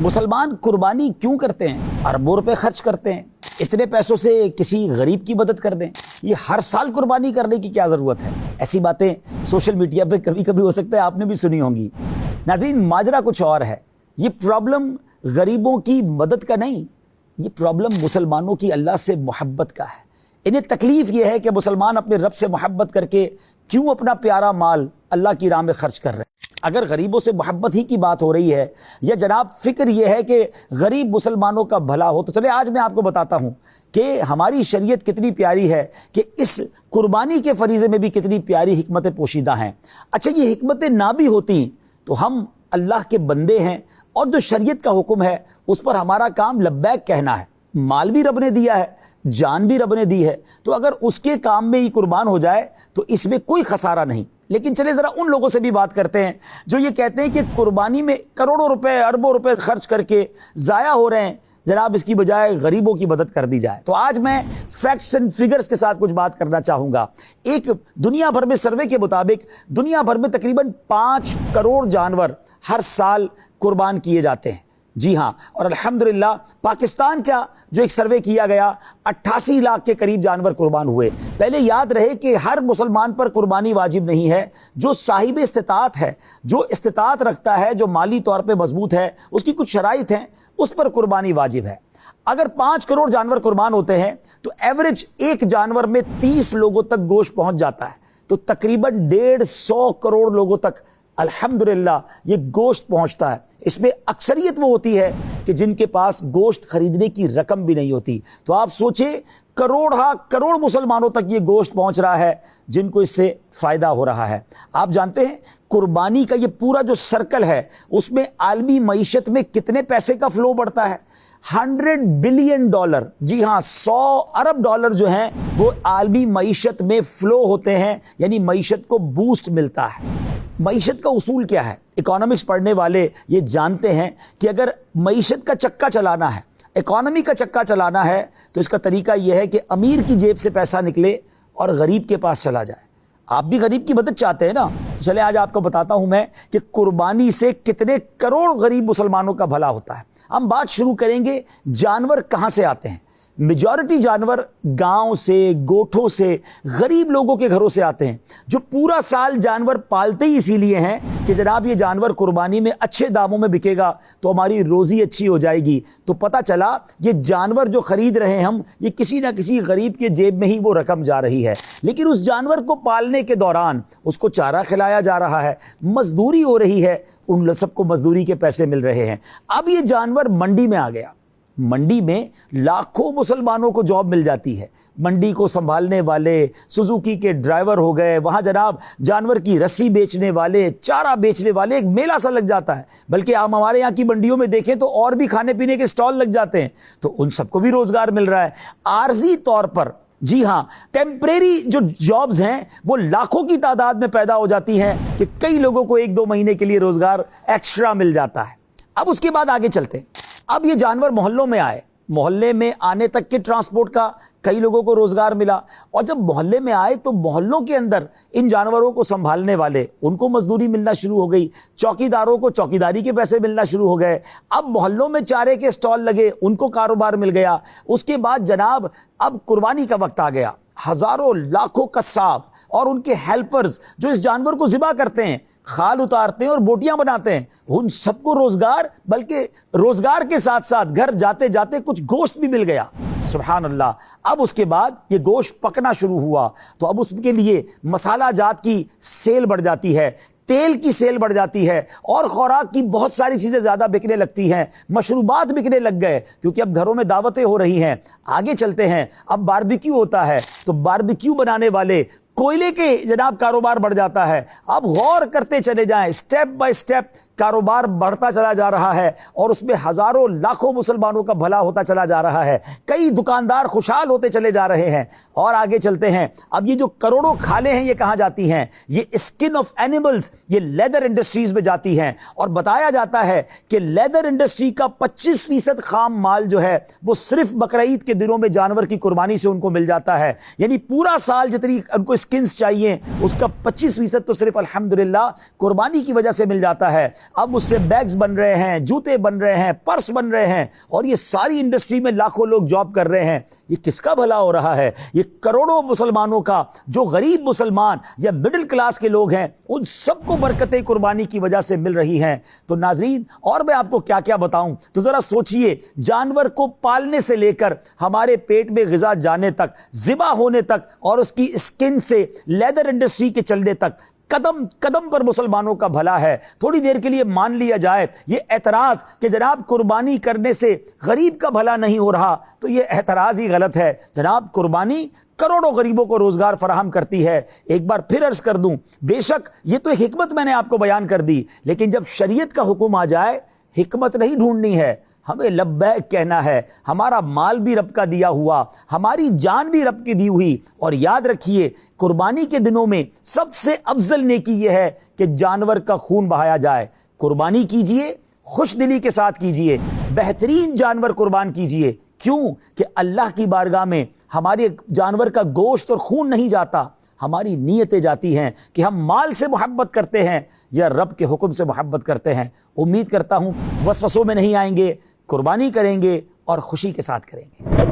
मुसलमान कुर्बानी क्यों करते हैं? अरबों रुपए खर्च करते हैं, इतने पैसों से किसी गरीब की मदद कर दें। ये हर साल कुर्बानी करने की क्या ज़रूरत है? ऐसी बातें सोशल मीडिया पे कभी कभी हो सकता है आपने भी सुनी होंगी। नाज़रीन, माजरा कुछ और है। ये प्रॉब्लम गरीबों की मदद का नहीं, ये प्रॉब्लम मुसलमानों की अल्लाह से मोहब्बत का है। इन्हें तकलीफ़ ये है कि मुसलमान अपने रब से मोहब्बत करके क्यों अपना प्यारा माल अल्लाह की राह में खर्च कर रहे हैं। अगर गरीबों से मोहब्बत ही की बात हो रही है या जनाब फ़िक्र ये है कि गरीब मुसलमानों का भला हो, तो चले आज मैं आपको बताता हूँ कि हमारी शरीयत कितनी प्यारी है कि इस कुर्बानी के फरीज़े में भी कितनी प्यारी हिकमतें पोशीदा हैं। अच्छा, ये हिकमतें ना भी होती तो हम अल्लाह के बंदे हैं और जो शरीयत का हुक्म है उस पर हमारा काम लब्बैक कहना है। माल भी रब ने दिया है, जान भी रब ने दी है, तो अगर उसके काम में ही कुर्बान हो जाए तो इसमें कोई खसारा नहीं। लेकिन चले ज़रा उन लोगों से भी बात करते हैं जो ये कहते हैं कि कुर्बानी में करोड़ों रुपए अरबों रुपए खर्च करके ज़ाया हो रहे हैं, जनाब इसकी बजाय गरीबों की मदद कर दी जाए। तो आज मैं फैक्ट्स एंड फिगर्स के साथ कुछ बात करना चाहूँगा। एक दुनिया भर में सर्वे के मुताबिक दुनिया भर में तकरीबन 5 करोड़ जानवर हर साल कुर्बान किए जाते हैं। जी हाँ, और अल्हम्दुलिल्लाह पाकिस्तान का जो एक सर्वे किया गया 88 लाख के करीब जानवर कुर्बान हुए। पहले याद रहे कि हर मुसलमान पर कुर्बानी वाजिब नहीं है। जो साहिब इस्तिताअत है, जो इस्तिताअत रखता है, जो माली तौर पे मजबूत है, उसकी कुछ शराइत हैं, उस पर कुर्बानी वाजिब है। अगर 5 करोड़ जानवर कुर्बान होते हैं तो एवरेज एक जानवर में 30 लोगों तक गोश्त पहुंच जाता है। तो तकरीबन 150 करोड़ लोगों तक अल्हम्दुलिल्लाह ये गोश्त पहुंचता है। इसमें अक्सरियत वो होती है कि जिनके पास गोश्त खरीदने की रकम भी नहीं होती। तो आप सोचें, करोड़ मुसलमानों तक ये गोश्त पहुंच रहा है जिनको इससे फ़ायदा हो रहा है। आप जानते हैं कुर्बानी का ये पूरा जो सर्कल है उसमें आलमी मईशत में कितने पैसे का फ्लो बढ़ता है? $100 बिलियन। जी हाँ, 100 अरब डॉलर जो हैं वो आलमी मईशत में फ्लो होते हैं, यानी मईशत को बूस्ट मिलता है। मईशत का उसूल क्या है? इकोनॉमिक्स पढ़ने वाले ये जानते हैं कि अगर मईशत का चक्का चलाना है, इकोनॉमी का चक्का चलाना है, तो इसका तरीका यह है कि अमीर की जेब से पैसा निकले और गरीब के पास चला जाए। आप भी गरीब की मदद चाहते हैं ना? तो चले आज आपको बताता हूं मैं कि कुर्बानी से कितने करोड़ गरीब मुसलमानों का भला होता है। हम बात शुरू करेंगे जानवर कहां से आते हैं। मेजॉरिटी जानवर गांव से, गोठों से, गरीब लोगों के घरों से आते हैं, जो पूरा साल जानवर पालते ही इसीलिए हैं कि जनाब ये जानवर कुर्बानी में अच्छे दामों में बिकेगा तो हमारी रोज़ी अच्छी हो जाएगी। तो पता चला ये जानवर जो खरीद रहे हैं हम, ये किसी ना किसी गरीब के जेब में ही वो रकम जा रही है। लेकिन उस जानवर को पालने के दौरान उसको चारा खिलाया जा रहा है, मजदूरी हो रही है, उन सबको मजदूरी के पैसे मिल रहे हैं। अब ये जानवर मंडी में आ गया। मंडी में लाखों मुसलमानों को जॉब मिल जाती है। मंडी को संभालने वाले सुजुकी के ड्राइवर हो गए, वहाँ जनाब जानवर की रस्सी बेचने वाले, चारा बेचने वाले, एक मेला सा लग जाता है। बल्कि आप हमारे यहाँ की मंडियों में देखें तो और भी खाने पीने के स्टॉल लग जाते हैं, तो उन सबको भी रोज़गार मिल रहा है आर्जी तौर पर। जी हाँ, टेम्परेरी जो जॉब्स हैं वो लाखों की तादाद में पैदा हो जाती हैं कि कई लोगों को 1-2 महीने के लिए रोज़गार एक्स्ट्रा मिल जाता है। अब उसके बाद आगे चलते हैं। अब ये जानवर मोहल्लों में आए, मोहल्ले में आने तक के ट्रांसपोर्ट का कई लोगों को रोज़गार मिला, और जब मोहल्ले में आए तो मोहल्लों के अंदर इन जानवरों को संभालने वाले, उनको मजदूरी मिलना शुरू हो गई। चौकीदारों को चौकीदारी के पैसे मिलना शुरू हो गए। अब मोहल्लों में चारे के स्टॉल लगे, उनको कारोबार मिल गया। उसके बाद जनाब अब कुर्बानी का वक्त आ गया। हज़ारों लाखों कस्साब और उनके हेल्पर्स जो इस जानवर को ज़िबा करते हैं, खाल उतारते हैं और बोटियां बनाते हैं, उन सबको रोज़गार, बल्कि रोज़गार के साथ साथ घर जाते जाते कुछ गोश्त भी मिल गया। सुभान अल्लाह। अब उसके बाद ये गोश्त पकना शुरू हुआ तो अब उसके लिए मसाला जात की सेल बढ़ जाती है, तेल की सेल बढ़ जाती है, और खुराक की बहुत सारी चीज़ें ज़्यादा बिकने लगती हैं। मशरूबात बिकने लग गए क्योंकि अब घरों में दावतें हो रही हैं। आगे चलते हैं, अब बारबेक्यू होता है तो बारबेक्यू बनाने वाले, कोयले के जनाब कारोबार बढ़ जाता है। अब गौर करते चले जाएं, स्टेप बाय स्टेप कारोबार बढ़ता चला जा रहा है और उसमें हज़ारों लाखों मुसलमानों का भला होता चला जा रहा है। कई दुकानदार खुशहाल होते चले जा रहे हैं। और आगे चलते हैं, अब ये जो करोड़ों खाले हैं ये कहाँ जाती हैं? ये स्किन ऑफ एनिमल्स, ये लेदर इंडस्ट्रीज में जाती हैं। और बताया जाता है कि लेदर इंडस्ट्री का 25% खाम माल जो है वो सिर्फ बकरा ईद के दिनों में जानवर की कुर्बानी से उनको मिल जाता है। यानी पूरा साल जितनी उनको स्किन्स चाहिए उसका 25% तो सिर्फ अल्हम्दुलिल्लाह कुर्बानी की वजह से मिल जाता है। اب اس سے بیگز بن رہے ہیں, جوتے بن رہے ہیں, پرس بن رہے ہیں, اور یہ ساری انڈسٹری میں لاکھوں لوگ جاب کر رہے ہیں. یہ کس کا بھلا ہو رہا ہے؟ یہ کروڑوں مسلمانوں کا, جو غریب مسلمان یا مڈل کلاس کے لوگ ہیں, ان سب کو برکتیں قربانی کی وجہ سے مل رہی ہیں. تو ناظرین, اور میں آپ کو کیا کیا بتاؤں, تو ذرا سوچئے, جانور کو پالنے سے لے کر ہمارے پیٹ میں غذا جانے تک, ذبح ہونے تک, اور اس کی اسکن سے لیدر انڈسٹری کے چلنے تک, قدم قدم پر مسلمانوں کا بھلا ہے. تھوڑی دیر کے لیے مان لیا جائے یہ اعتراض کہ جناب قربانی کرنے سے غریب کا بھلا نہیں ہو رہا, تو یہ اعتراض ہی غلط ہے. جناب قربانی کروڑوں غریبوں کو روزگار فراہم کرتی ہے. ایک بار پھر عرض کر دوں, بے شک یہ تو ایک حکمت میں نے آپ کو بیان کر دی, لیکن جب شریعت کا حکم آ جائے, حکمت نہیں ڈھونڈنی ہے, ہمیں لبیک کہنا ہے. ہمارا مال بھی رب کا دیا ہوا, ہماری جان بھی رب کی دی ہوئی. اور یاد رکھیے, قربانی کے دنوں میں سب سے افضل نیکی یہ ہے کہ جانور کا خون بہایا جائے. قربانی کیجئے, خوش دلی کے ساتھ کیجئے, بہترین جانور قربان کیجئے. کیوں کہ اللہ کی بارگاہ میں ہمارے جانور کا گوشت اور خون نہیں جاتا, ہماری نیتیں جاتی ہیں کہ ہم مال سے محبت کرتے ہیں یا رب کے حکم سے محبت کرتے ہیں. امید کرتا ہوں وسوسوں میں نہیں آئیں گے, قربانی کریں گے اور خوشی کے ساتھ کریں گے.